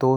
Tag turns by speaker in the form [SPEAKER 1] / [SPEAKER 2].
[SPEAKER 1] 2